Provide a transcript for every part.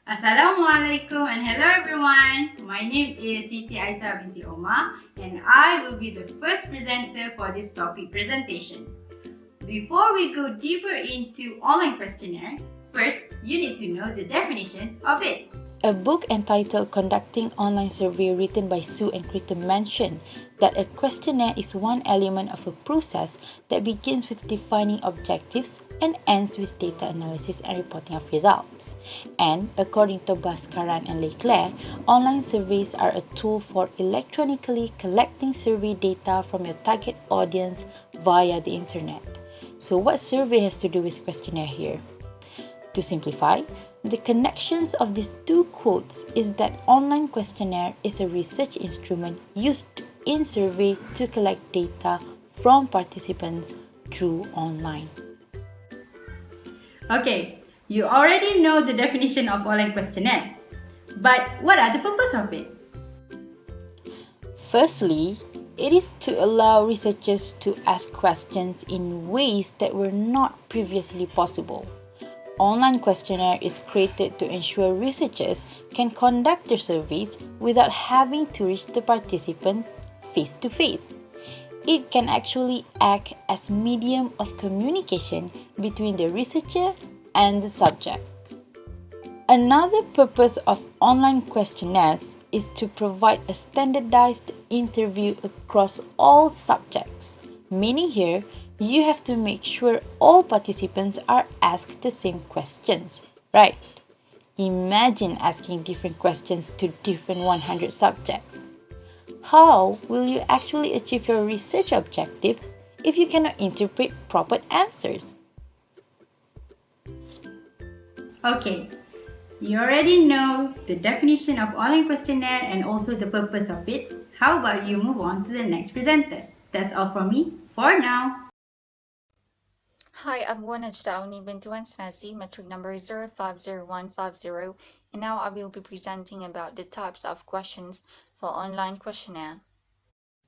Assalamualaikum and hello everyone. My name is Siti Aisah binti Omar and I will be the first presenter for this topic presentation. Before we go deeper into online questionnaire, first you need to know the definition of it. A book entitled Conducting Online Survey written by Sue and Krita mentioned that a questionnaire is one element of a process that begins with defining objectives and ends with data analysis and reporting of results. And according to Bhaskaran and Leclerc, online surveys are a tool for electronically collecting survey data from your target audience via the internet. So what survey has to do with questionnaire here? To simplify, the connections of these two quotes is that online questionnaire is a research instrument used in survey to collect data from participants through online. Okay, you already know the definition of online questionnaire. But what are the purpose of it? Firstly, it is to allow researchers to ask questions in ways that were not previously possible. Online questionnaire is created to ensure researchers can conduct their surveys without having to reach the participant face to face. It can actually act as medium of communication between the researcher and the subject. Another purpose of online questionnaires is to provide a standardized interview across all subjects, meaning here, you have to make sure all participants are asked the same questions, right? Imagine asking different questions to different 100 subjects. How will you actually achieve your research objectives if you cannot interpret proper answers? Okay, you already know the definition of online questionnaire and also the purpose of it. How about you move on to the next presenter? That's all from me for now. Hi, I'm Wan Najdah Auni, binti Wan Sanazi, metric number 050150, and now I will be presenting about the types of questions for online questionnaire.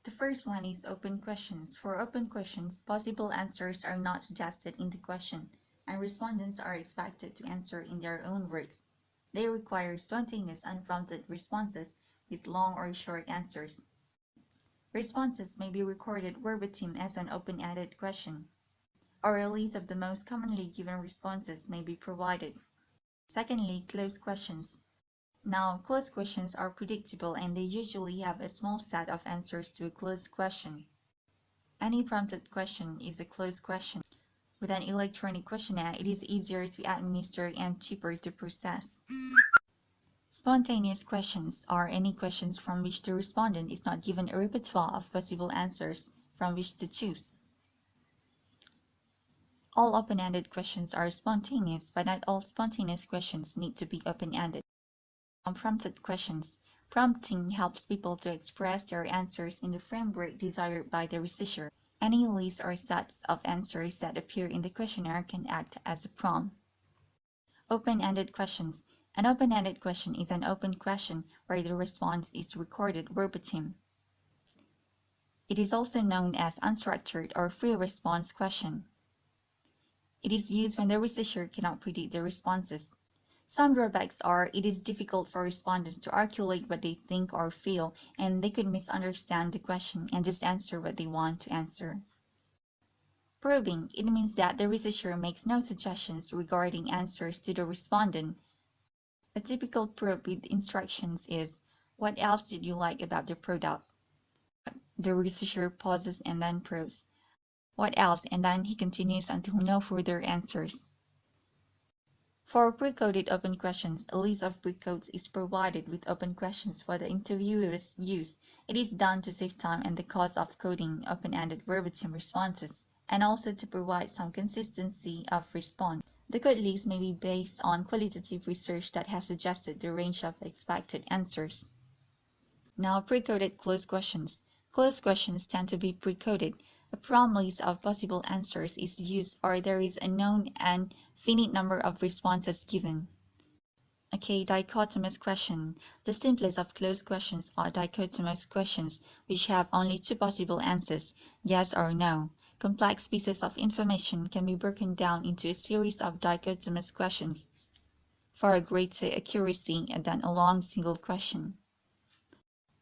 The first one is open questions. For open questions, possible answers are not suggested in the question, and respondents are expected to answer in their own words. They require spontaneous, unprompted responses with long or short answers. Responses may be recorded verbatim as an open-ended question, or a list of the most commonly given responses may be provided. Secondly, closed questions. Now, closed questions are predictable and they usually have a small set of answers to a closed question. Any prompted question is a closed question. With an electronic questionnaire, it is easier to administer and cheaper to process. Spontaneous questions are any questions from which the respondent is not given a repertoire of possible answers from which to choose. All open-ended questions are spontaneous, but not all spontaneous questions need to be open-ended. Unprompted questions. Prompting helps people to express their answers in the framework desired by the researcher. Any list or sets of answers that appear in the questionnaire can act as a prompt. Open-ended questions. An open-ended question is an open question where the response is recorded verbatim. It is also known as unstructured or free response question. It is used when the researcher cannot predict the responses. Some drawbacks are it is difficult for respondents to articulate what they think or feel, and they could misunderstand the question and just answer what they want to answer. Probing. It means that the researcher makes no suggestions regarding answers to the respondent. A typical probe with instructions is, "What else did you like about the product?" The researcher pauses and then probes, "What else?" and then he continues until no further answers. For pre-coded open questions, a list of pre-codes is provided with open questions for the interviewer's use. It is done to save time and the cost of coding open-ended verbatim responses, and also to provide some consistency of response. The code list may be based on qualitative research that has suggested the range of expected answers. Now, pre-coded closed questions. Closed questions tend to be pre-coded. A prompt list of possible answers is used, or there is a known and finite number of responses given. Okay, dichotomous question. The simplest of closed questions are dichotomous questions, which have only two possible answers, yes or no. Complex pieces of information can be broken down into a series of dichotomous questions. for a greater accuracy than a long single question.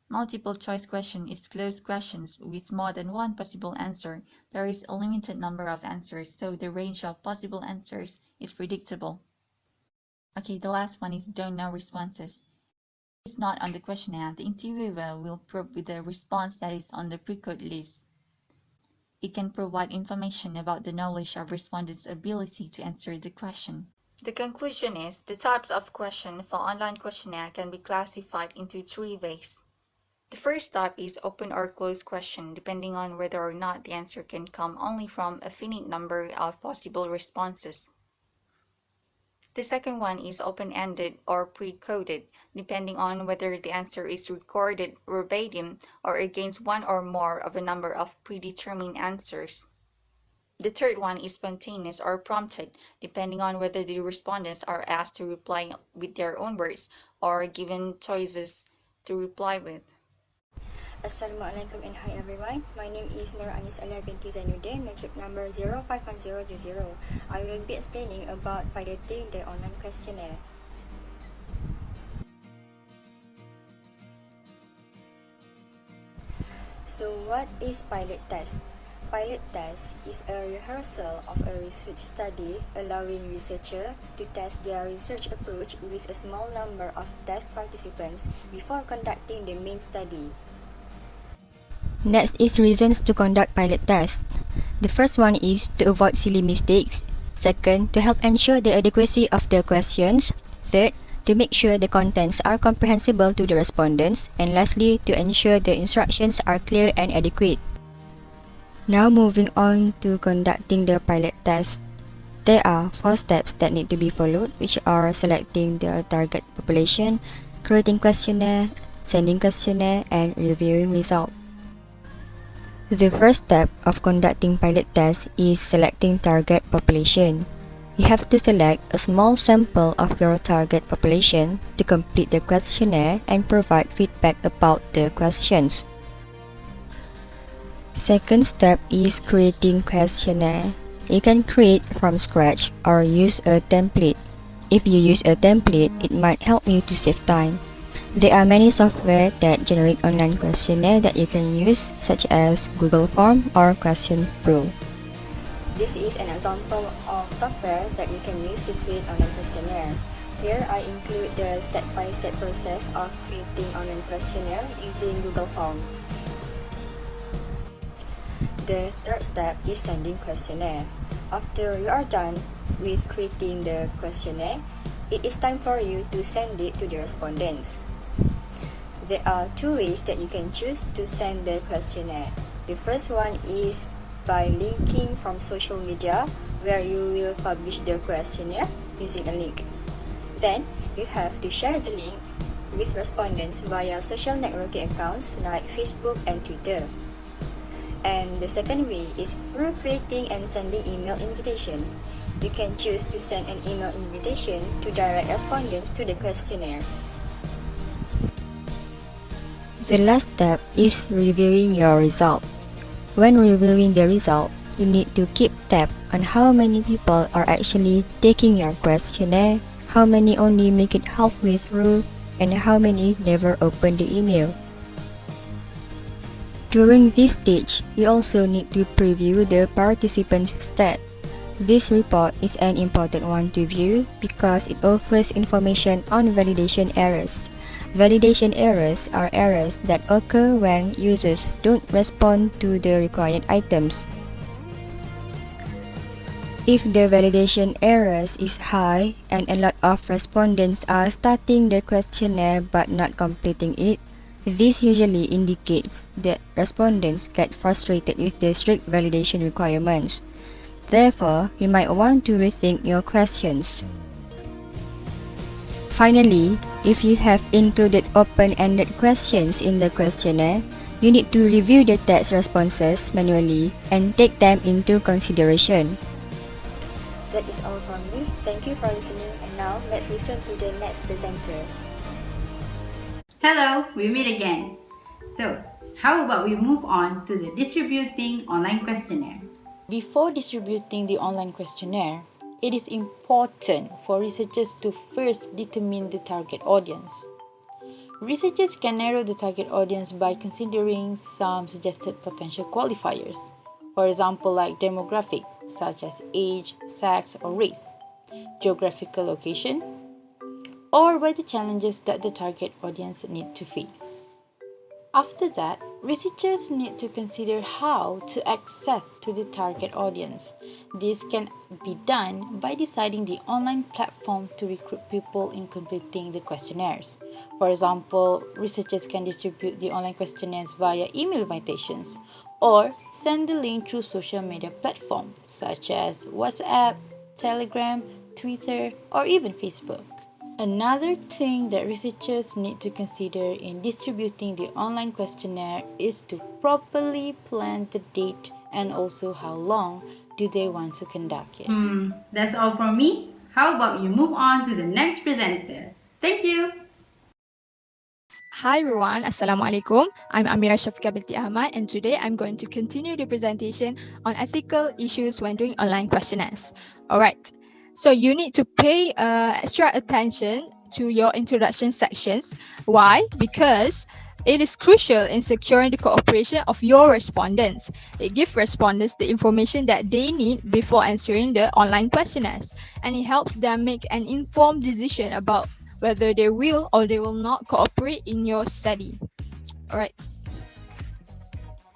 Multiple choice question is closed questions with more than one possible answer. There is a limited number of answers, so the range of possible answers is predictable. Okay, the last one is don't know responses. If it's not on the questionnaire, the interviewer will probe with the response that is on the pre-code list. It can provide information about the knowledge of respondents' ability to answer the question. The conclusion is the types of question for online questionnaire can be classified into three ways. The first type is open or closed question, depending on whether or not the answer can come only from a finite number of possible responses. The second one is open-ended or pre-coded, depending on whether the answer is recorded verbatim or against one or more of a number of predetermined answers. The third one is spontaneous or prompted, depending on whether the respondents are asked to reply with their own words or given choices to reply with. Assalamualaikum and hi everyone. My name is Nur Anis Alia binti Zainuddin, metric number 051020. I will be explaining about piloting the online questionnaire. So what is pilot test? Pilot test is a rehearsal of a research study allowing researchers to test their research approach with a small number of test participants before conducting the main study. Next is reasons to conduct pilot tests. The first one is to avoid silly mistakes. Second, to help ensure the adequacy of the questions. Third, to make sure the contents are comprehensible to the respondents. And lastly, to ensure the instructions are clear and adequate. Now moving on to conducting the pilot test. There are 4 steps that need to be followed, which are selecting the target population, creating questionnaire, sending questionnaire, and reviewing results. The first step of conducting pilot tests is selecting target population. You have to select a small sample of your target population to complete the questionnaire and provide feedback about the questions. Second step is creating questionnaire. You can create from scratch or use a template. If you use a template, it might help you to save time. There are many software that generate online questionnaire that you can use, such as Google Form or Question Pro. This is an example of software that you can use to create online questionnaire. Here I include the step-by-step process of creating online questionnaire using Google Form. The third step is sending questionnaire. After you are done with creating the questionnaire, it is time for you to send it to the respondents. There are 2 ways that you can choose to send the questionnaire. The first one is by linking from social media, where you will publish the questionnaire using a link. Then, you have to share the link with respondents via social networking accounts like Facebook and Twitter. And the second way is through creating and sending email invitation. You can choose to send an email invitation to direct respondents to the questionnaire. The last step is reviewing your result. When reviewing the result, you need to keep tab on how many people are actually taking your questionnaire, how many only make it halfway through, and how many never open the email. During this stage, you also need to preview the participants' stat. This report is an important one to view because it offers information on validation errors. Validation errors are errors that occur when users don't respond to the required items. If the validation errors is high and a lot of respondents are starting the questionnaire but not completing it, this usually indicates that respondents get frustrated with the strict validation requirements. Therefore, you might want to rethink your questions. Finally, if you have included open-ended questions in the questionnaire, you need to review the text responses manually and take them into consideration. That is all from me. Thank you for listening, and now let's listen to the next presenter. Hello, we meet again. So, how about we move on to the distributing online questionnaire? Before distributing the online questionnaire, it is important for researchers to first determine the target audience. Researchers can narrow the target audience by considering some suggested potential qualifiers, for example, like demographic, such as age, sex, or race, geographical location, or by the challenges that the target audience need to face. After that, researchers need to consider how to access to the target audience. This can be done by deciding the online platform to recruit people in completing the questionnaires. For example, researchers can distribute the online questionnaires via email invitations or send the link through social media platforms such as WhatsApp, Telegram, Twitter, or even Facebook. Another thing that researchers need to consider in distributing the online questionnaire is to properly plan the date and also how long do they want to conduct it. That's all from me. How about you move on to the next presenter? Thank you. Hi everyone, Assalamualaikum. I'm Amira Syafiqa binti Ahmad, and today I'm going to continue the presentation on ethical issues when doing online questionnaires. Alright, so you need to pay extra attention to your introduction sections. Why? Because it is crucial in securing the cooperation of your respondents. It gives respondents the information that they need before answering the online questionnaires, and it helps them make an informed decision about whether they will or they will not cooperate in your study. Alright.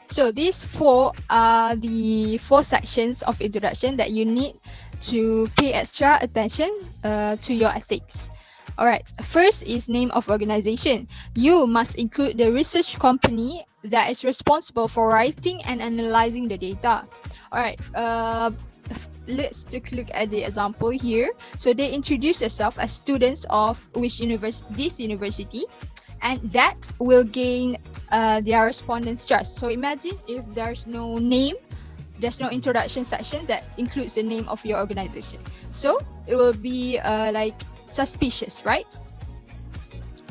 So these four are the four sections of introduction that you need to pay extra attention to your ethics. Alright, first is name of organization. You must include the research company that is responsible for writing and analyzing the data. Alright, let's take a look at the example here. So they introduce themselves as students of this university, and that will gain their respondents' trust. So imagine if there's no name, there's no introduction section that includes the name of your organization. So it will be like suspicious, right?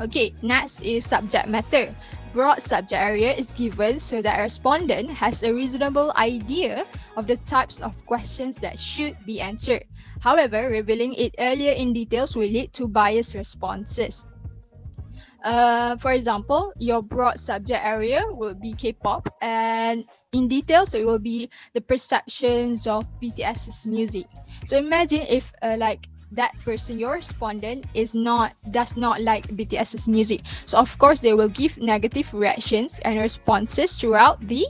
Okay, next is subject matter. Broad subject area is given so that a respondent has a reasonable idea of the types of questions that should be answered. However, revealing it earlier in details will lead to biased responses. For example, your broad subject area will be K-pop, and in details it will be the perceptions of BTS's music. So imagine if like that person, your respondent, does not like BTS's music. So of course they will give negative reactions and responses throughout the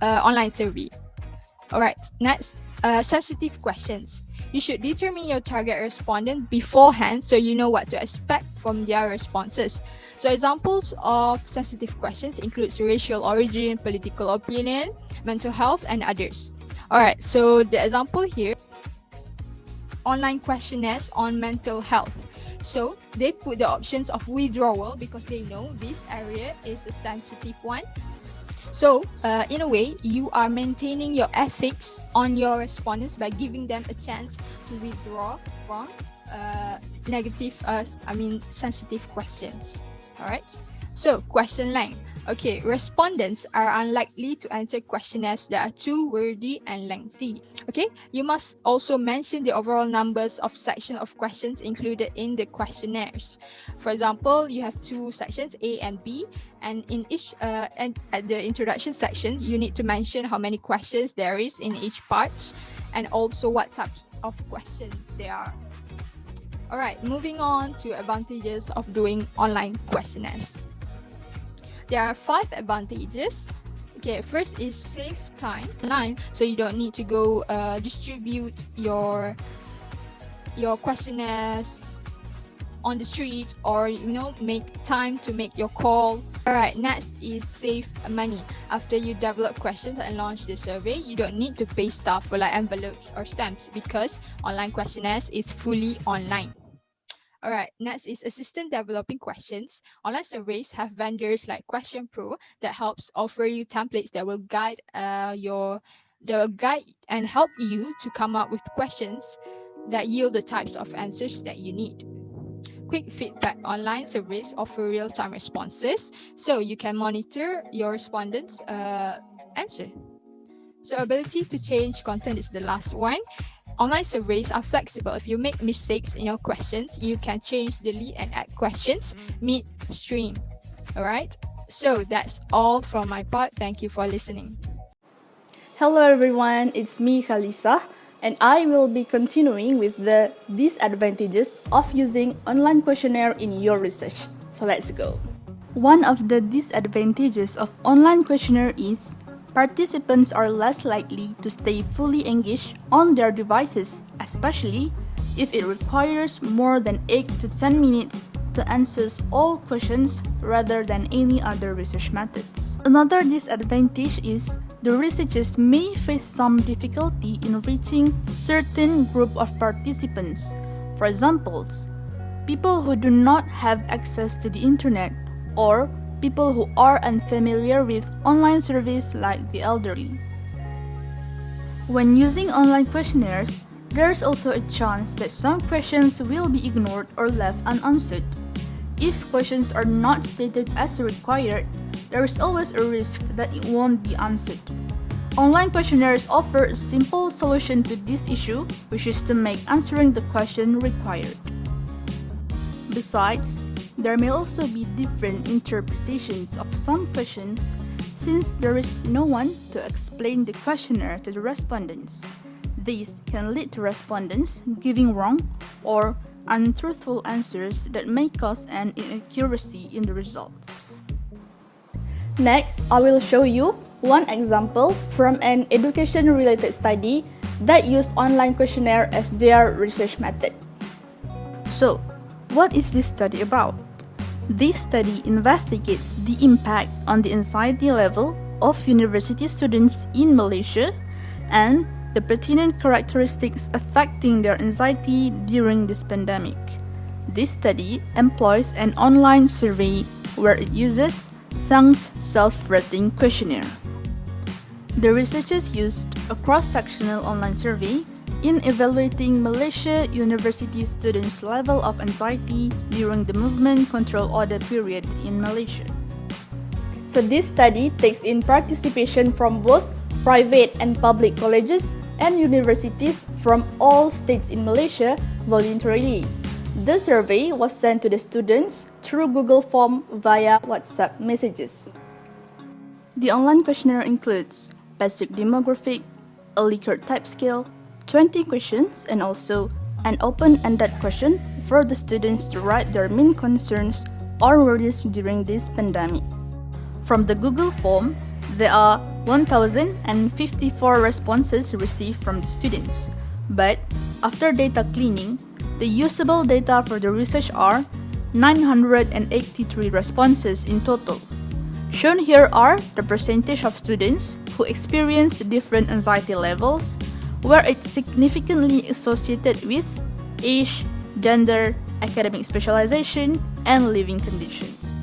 online survey. Alright, next, sensitive questions. You should determine your target respondent beforehand so you know what to expect from their responses. So examples of sensitive questions includes racial origin, political opinion, mental health, and others. Alright, so the example here, online questionnaires on mental health. So they put the options of withdrawal because they know this area is a sensitive one. So in a way, you are maintaining your ethics on your respondents by giving them a chance to withdraw from sensitive questions. Alright. So question length. Okay, respondents are unlikely to answer questionnaires that are too wordy and lengthy. Okay, you must also mention the overall numbers of sections of questions included in the questionnaires. For example, you have two sections, A and B, and in each and at the introduction section, you need to mention how many questions there is in each part, and also what types of questions there are. Alright, moving on to advantages of doing online questionnaires. There are 5 advantages. Okay, first is save time online, so you don't need to go distribute your questionnaires on the street, or make time to make your call. Alright, next is save money. After you develop questions and launch the survey, you don't need to pay staff for like envelopes or stamps because online questionnaires is fully online. Alright, next is assistant developing questions. Online surveys have vendors like Question Pro that helps offer you templates that will guide and help you to come up with questions that yield the types of answers that you need. Quick feedback. Online surveys offer real-time responses, so you can monitor your respondents' answer. So ability to change content is the last one. online surveys are flexible. If you make mistakes in your questions, you can change, delete, and add questions mid-stream. Alright, so that's all from my part. Thank you for listening. Hello everyone, it's me Khaliesah, and I will be continuing with the disadvantages of using online questionnaire in your research. So let's go. One of the disadvantages of online questionnaire is participants are less likely to stay fully engaged on their devices, especially if it requires more than 8 to 10 minutes to answer all questions rather than any other research methods. Another disadvantage is the researchers may face some difficulty in reaching certain group of participants. For example, people who do not have access to the internet or people who are unfamiliar with online service like the elderly. When using online questionnaires, there's also a chance that some questions will be ignored or left unanswered. If questions are not stated as required, there is always a risk that it won't be answered. Online questionnaires offer a simple solution to this issue, which is to make answering the question required. Besides, there may also be different interpretations of some questions since there is no one to explain the questionnaire to the respondents. This can lead to respondents giving wrong or untruthful answers that may cause an inaccuracy in the results. Next, I will show you one example from an education-related study that used online questionnaire as their research method. So, what is this study about? This study investigates the impact on the anxiety level of university students in Malaysia and the pertinent characteristics affecting their anxiety during this pandemic. This study employs an online survey where it uses Sang's self-rating questionnaire. The researchers used a cross-sectional online survey in evaluating Malaysia university students' level of anxiety during the movement control order period in Malaysia. So this study takes in participation from both private and public colleges and universities from all states in Malaysia voluntarily. The survey was sent to the students through Google Form via WhatsApp messages. The online questionnaire includes basic demographic, a Likert type scale, 20 questions, and also an open-ended question for the students to write their main concerns or worries during this pandemic. From the Google form, there are 1,054 responses received from the students, but after data cleaning, the usable data for the research are 983 responses in total. Shown here are the percentage of students who experience different anxiety levels, where it's significantly associated with age, gender, academic specialization, and living conditions.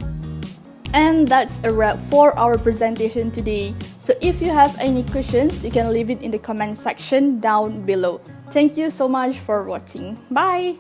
And that's a wrap for our presentation today. So if you have any questions, you can leave it in the comment section down below. Thank you so much for watching. Bye!